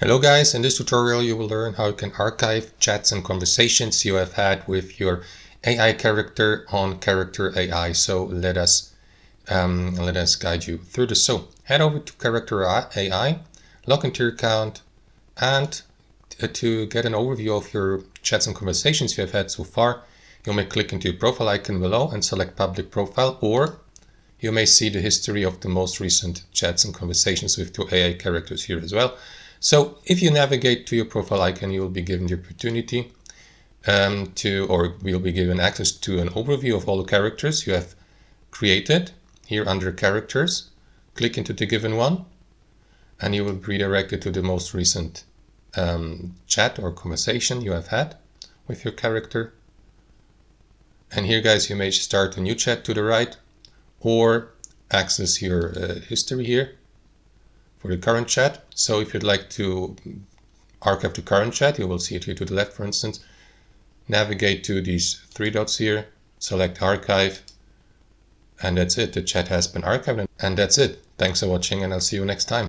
Hello guys, in this tutorial you will learn how you can archive chats and conversations you have had with your AI character on Character AI. So let us guide you through this. So head over to Character AI, log into your account, and to get an overview of your chats and conversations you have had so far, you may click into your profile icon below and select Public Profile, or you may see the history of the most recent chats and conversations with your AI characters here as well. So if you navigate to your profile icon, you will be given the opportunity will be given access to an overview of all the characters you have created. Here under characters, click into the given one, and you will be redirected to the most recent chat or conversation you have had with your character. And here guys, you may start a new chat to the right, or access your history here for the current chat. So if you'd like to archive the current chat, you will see it here to the left, for instance. Navigate to these three dots here, select archive, and that's it. The chat has been archived, and that's it. Thanks for watching, and I'll see you next time.